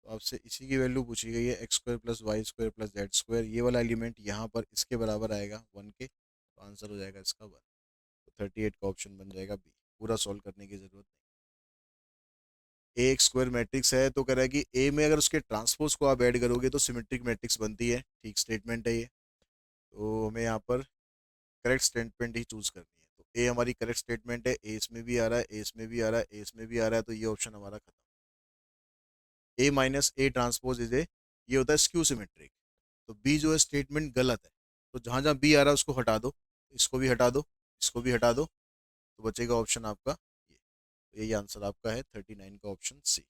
तो आपसे इसी की वैल्यू पूछी गई है, x² plus y² plus z², ये वाला एलिमेंट यहाँ पर इसके बराबर आएगा 1 के, तो आंसर हो जाएगा इसका 1, तो 38 का ऑप्शन बन जाएगा बी, पूरा सॉल्व करने की जरूरत नहीं। ए एक स्क्वायर मैट्रिक्स है तो कह रहा है कि ए में अगर उसके ट्रांसपोज को आप ऐड करोगे तो सिमेट्रिक मैट्रिक्स बनती है, ठीक स्टेटमेंट है ये, तो हमें यहाँ पर करेक्ट स्टेटमेंट ही चूज करनी है। तो ए हमारी करेक्ट स्टेटमेंट है, ए इसमें भी आ रहा है, ए इसमें भी आ रहा है, ए इसमें भी आ रहा है, तो ये ऑप्शन हमारा खत्म। A minus A transpose is A, ये होता है स्क्यू सिमेट्रिक, तो बी जो है स्टेटमेंट गलत है, तो जहाँ जहाँ बी आ रहा है उसको हटा दो, इसको भी हटा दो, इसको भी हटा दो, तो बचेगा ऑप्शन आपका ये, तो यही आंसर आपका है 39 का ऑप्शन सी।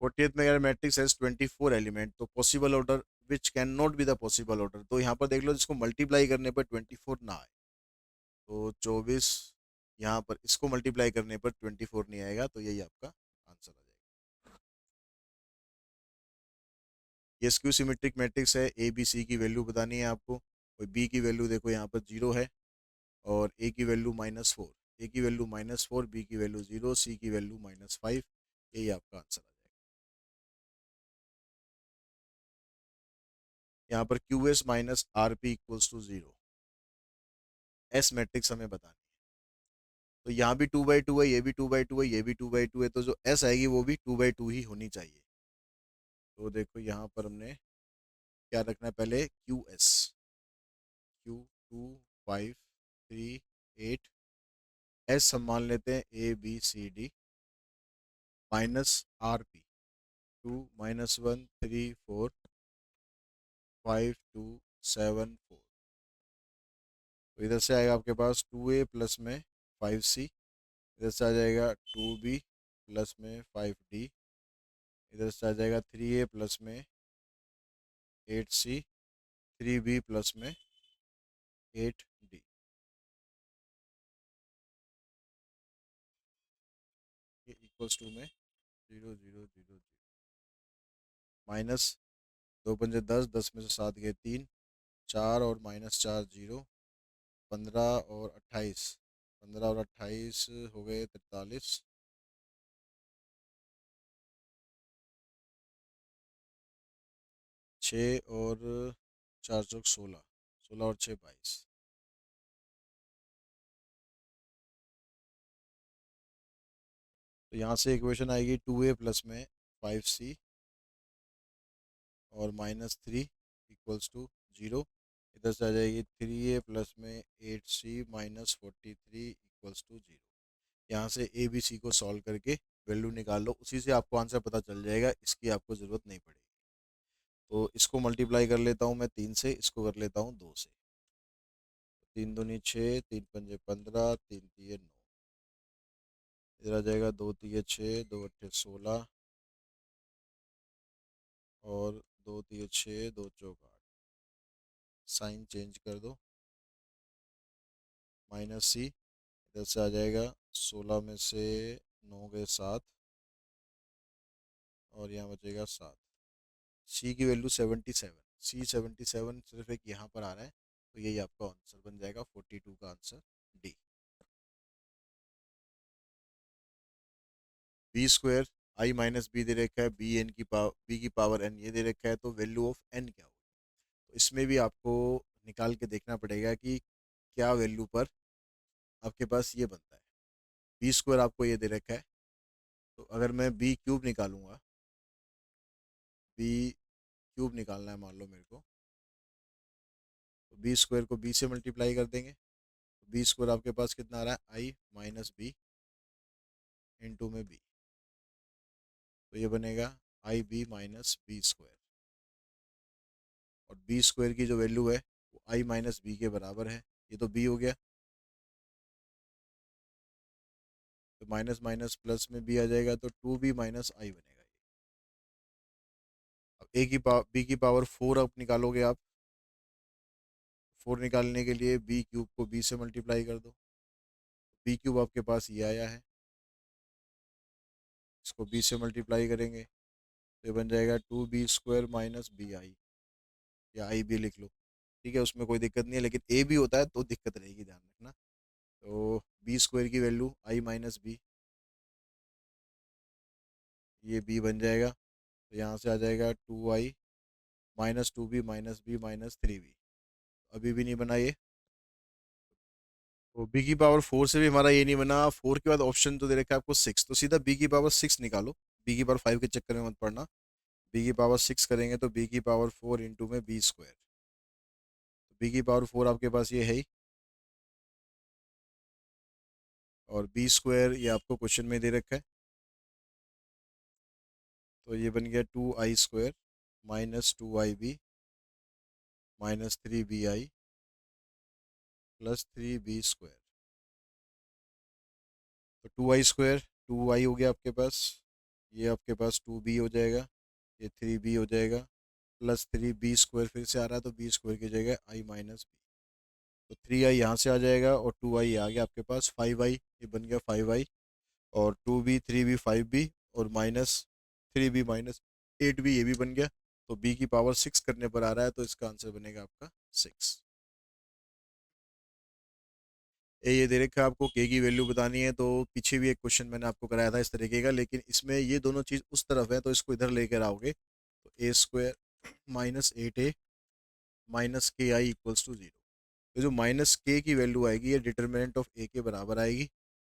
40th में अगर मैट्रिक्स हैज 24 एलिमेंट तो possible order which can not be the possible order, तो यहाँ पर देख लो जिसको मल्टीप्लाई करने पर 24 ना आए, तो 24, यहाँ पर इसको मल्टीप्लाई करने पर 24 नहीं आएगा, तो यही आपका आंसर आ जाएगा। ये स्क्यू सिमेट्रिक मैट्रिक्स है, ए बी सी की वैल्यू बतानी है आपको, और बी की वैल्यू देखो यहाँ पर 0 है, और ए की वैल्यू -4, ए की वैल्यू -4, बी की वैल्यू 0, सी की वैल्यू -5, यही आपका आंसर आ जाएगा। यहाँ पर Q S minus R P equals to 0, S matrix हमें बतानी है, तो यहाँ भी 2 बाई 2 है, ये भी 2 बाई 2 है, ये भी 2 बाई 2 है, तो जो एस आएगी वो भी 2 बाई 2 ही होनी चाहिए। तो देखो यहाँ पर हमने क्या रखना है, पहले Q2 5 3 8, एस हम मान लेते हैं ABCD माइनस RP 2 -1 3 4 5 2 7 4, तो इधर से आएगा आपके पास 2A प्लस में 5C, इधर से आ जाएगा 2B प्लस में 5D, इधर से आ जाएगा 3A प्लस में 8C, 3B प्लस में 8D। ये इक्वल्स टू में 0 0 0 0, माइनस 2 पंजे 10, 10 में से 7 गए 3, 4 और -4 0, 15 और 28, 15 और 28 हो गए 43, 6 और 4 चौक 16, 16 और 6 22। तो यहाँ से इक्वेशन आएगी 2A प्लस में 5C और -3 इक्वल्स टू 0। इधर से आ जाएगी 3A प्लस में 8C -43 इक्वल्स टू 0। यहाँ से ए बी सी को सॉल्व करके वैल्यू निकाल लो, उसी से आपको आंसर पता चल जाएगा, इसकी आपको ज़रूरत नहीं पड़ेगी। तो इसको मल्टीप्लाई कर लेता हूँ मैं 3 से, इसको कर लेता हूँ 2 से। 3 दूनी 6, 3 पंजे 15, 3 तिये 9, इधर आ जाएगा 2 तिये 6, 2 अट्ठे 16 और 2 तिये 6, 2 चौक 8। साइन चेंज कर दो, -C, इधर से आ जाएगा 16 में से 9 गए 7 और यहाँ बचेगा 7। सी की वैल्यू 77, C 77 सिर्फ एक यहाँ पर आ रहा है, तो यही आपका आंसर बन जाएगा 42 का answer D. B square I - B दे रखा है, बी की पावर n ये दे रखा है, तो वैल्यू ऑफ n क्या होगी? तो इसमें भी आपको निकाल के देखना पड़ेगा कि क्या वैल्यू पर आपके पास ये बनता है। बी स्क्वायर आपको ये दे रखा है, तो अगर मैं बी क्यूब निकालूंगा, बी क्यूब निकालना है मान लो मेरे को, तो बी स्क्वायर को बी से मल्टीप्लाई कर देंगे, तो बी स्क्वायर आपके पास कितना आ रहा है I - B इंटू में बी, तो ये बनेगा IB - B स्क्वायर, और बी स्क्वायर की जो वैल्यू है वो I - B के बराबर है, ये तो बी हो गया, तो माइनस माइनस प्लस में बी आ जाएगा, तो 2B - I बनेगा। अब बी की पावर 4 अब निकालोगे आप, 4 निकालने के लिए बी क्यूब को बी से मल्टीप्लाई कर दो, बी क्यूब आपके पास ये आया है, इसको बी से मल्टीप्लाई करेंगे तो ये बन जाएगा 2B² -BI, या IB लिख लो, ठीक है, उसमें कोई दिक्कत नहीं है, लेकिन ए भी होता है तो दिक्कत रहेगी, ध्यान रखना। तो बी स्क्वायर की वैल्यू I - B, ये बी बन जाएगा, तो यहाँ से आ जाएगा 2I -2B -B -3B, अभी भी नहीं बना ये। तो बी की पावर 4 से भी हमारा ये नहीं बना, 4 के बाद ऑप्शन तो दे रखा है आपको 6, तो सीधा बी की पावर 6 निकालो, बी की पावर 5 के चक्कर में मत पड़ना। बी की पावर 6 करेंगे तो बी की पावर 4 इंटू में बी स्क्वायर, बी की पावर 4 आपके पास ये है ही, और बी स्क्वायर ये आपको क्वेश्चन में दे रखा है, तो ये बन गया 2I² -2IB -3BI +3B²। तो 2I² 2I हो गया आपके पास, ये आपके पास 2B हो जाएगा, ये 3B हो जाएगा, +3B² फिर से आ रहा है, तो B² की जगह I - B, तो 3I यहाँ से आ जाएगा, और 2I आ गया आपके पास, 5I ये बन गया 5I, और 2B 3B 5B, और -3B -8B ये भी बन गया, तो B की पावर 6 करने पर आ रहा है, तो इसका आंसर बनेगा आपका 6। ये दे रखा है आपको, के की वैल्यू बतानी है, तो पीछे भी एक क्वेश्चन मैंने आपको कराया था इस तरीके का, लेकिन इसमें ये दोनों चीज़ उस तरफ है, तो इसको इधर लेकर आओगे, तो A² -8A -KI equals to 0। तो जो -K की वैल्यू आएगी ये डिटर्मिनेंट ऑफ A के बराबर आएगी।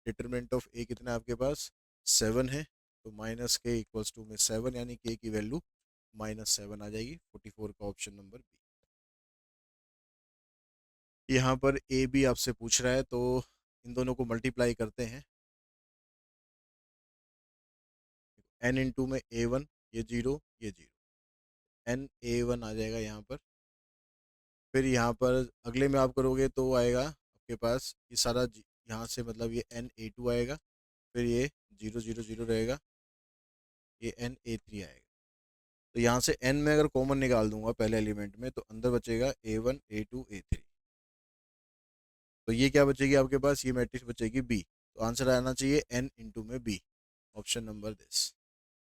डिटर्मिनेंट ऑफ A कितना है आपके पास, 7 है, तो -K इक्वल्स टू में 7, यानी K की वैल्यू -7 आ जाएगी। 44 का ऑप्शन नंबर बी। यहाँ पर ए बी आपसे पूछ रहा है, तो इन दोनों को मल्टीप्लाई करते हैं, n इंटू में A1, ये 0 ये 0, NA1 आ जाएगा यहाँ पर। फिर यहाँ पर अगले में आप करोगे तो आएगा आपके पास ये सारा यहाँ से मतलब ये NA2 आएगा, फिर ये 0 0 0 रहेगा, ये NA3 आएगा। तो यहाँ से n में अगर कॉमन निकाल दूंगा पहले एलिमेंट में, तो अंदर बचेगा A1 A2 A3। तो ये क्या बचेगी आपके पास, ये मैट्रिक्स बचेगी B। तो आंसर आना चाहिए n इंटू में B, ऑप्शन नंबर दिस।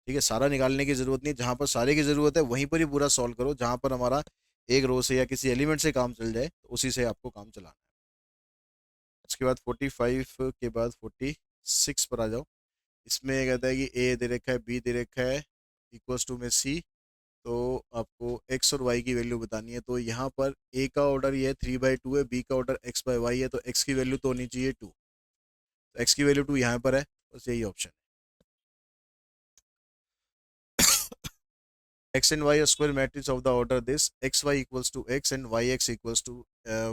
ठीक है, सारा निकालने की जरूरत नहीं, जहाँ पर सारे की जरूरत है वहीं पर ही पूरा सॉल्व करो, जहाँ पर हमारा एक रो से या किसी एलिमेंट से काम चल जाए तो उसी से आपको काम चलाना है। उसके बाद 45 के बाद 46 पर आ जाओ। इसमें कहता है कि ए दे रखा है, बी दे रखा है, इक्वल्स टू में सी। तो आपको एक्स और वाई की वैल्यू बतानी है। तो यहाँ पर ए का ऑर्डर ये 3/2 है, बी का ऑर्डर x/y है, तो एक्स की वैल्यू तो होनी चाहिए 2। तो एक्स की वैल्यू 2 यहाँ पर है, बस यही ऑप्शन है। X and Y square matrix of the order this X Y equals to X and Y X equals to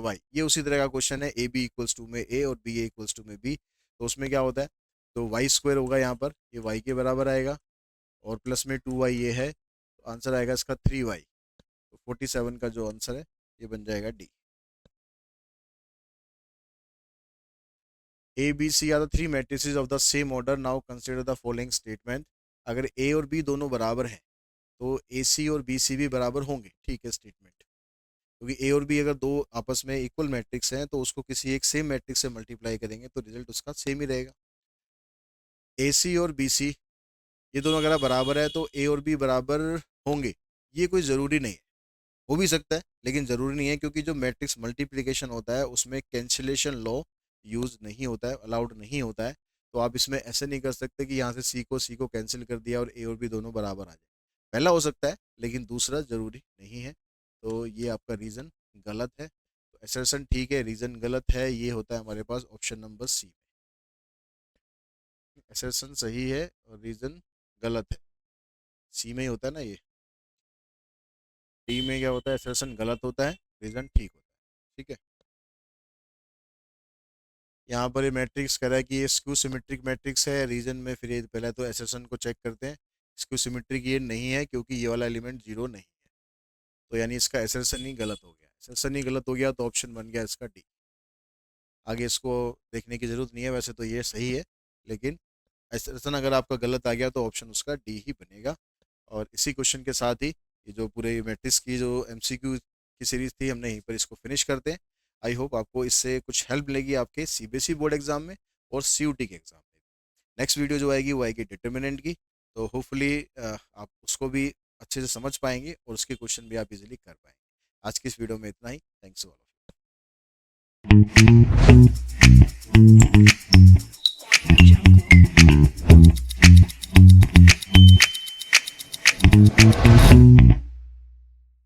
Y. ये उसी तरह का क्वेश्चन है, ए बी इक्वल्स टू में ए और बी ए इक्वल्स टू में बी। तो उसमें क्या होता है, तो वाई स्क्वायर होगा यहाँ पर, ये वाई के बराबर आएगा, और प्लस में 2y ये है, तो आंसर आएगा इसका 3y। तो 47 का जो आंसर है ये बन जाएगा D. A B C are the three matrices of the same order, now consider the following statement. अगर ए और बी दोनों बराबर हैं तो ए सी और बी सी भी बराबर होंगे, ठीक है स्टेटमेंट। क्योंकि ए और बी अगर दो आपस में इक्वल मैट्रिक्स हैं तो उसको किसी एक सेम मैट्रिक्स से मल्टीप्लाई करेंगे तो रिजल्ट उसका सेम ही रहेगा। ए सी और बी सी ये दोनों अगर बराबर है तो ए और बी बराबर होंगे, ये कोई ज़रूरी नहीं है। हो भी सकता है लेकिन ज़रूरी नहीं है, क्योंकि जो मैट्रिक्स मल्टीप्लिकेशन होता है उसमें कैंसिलेशन लॉ यूज़ नहीं होता है, अलाउड नहीं होता है। तो आप इसमें ऐसे नहीं कर सकते कि यहाँ से सी को कैंसिल कर दिया और ए और बी दोनों बराबर आ जाए। पहला हो सकता है लेकिन दूसरा ज़रूरी नहीं है। तो ये आपका रीज़न गलत है। तो एसर्शन ठीक है, रीज़न गलत है, ये होता है हमारे पास ऑप्शन नंबर सी। एसर्शन सही है और रीज़न गलत है, सी में ही होता है ना ये। डी में क्या होता है, एसर्शन गलत होता है, रीज़न ठीक होता है। ठीक है, यहाँ पर ये मैट्रिक्स कह रहा है कि ये स्क्यू सिमेट्रिक मैट्रिक्स है। रीजन में फिर ये पहले तो एसर्शन को चेक करते हैं, स्क्यू सिमेट्रिक ये नहीं है क्योंकि ये वाला एलिमेंट जीरो नहीं है। तो यानी इसका एसर्शन ही गलत हो गया, एसर्शन ही गलत हो गया तो ऑप्शन बन गया इसका डी। आगे इसको देखने की जरूरत नहीं है, वैसे तो ये सही है, लेकिन एसर्शन अगर आपका गलत आ गया तो ऑप्शन उसका डी ही बनेगा। और इसी क्वेश्चन के साथ ही ये जो पूरे मैट्रिक्स की जो एमसीक्यू की सीरीज थी हमने यहीं पर इसको फिनिश करते हैं। आई होप आपको इससे कुछ हेल्प मिलेगी आपके सीबीएसई बोर्ड एग्जाम में और सीयूटी के एग्जाम में। नेक्स्ट वीडियो जो आएगी वो आएगी डिटर्मिनेंट की, तो होपफुली आप उसको भी अच्छे से समझ पाएंगे और उसके क्वेश्चन भी आप इजीली कर पाएंगे। आज की इस वीडियो में इतना ही। Thanks all. Jungle.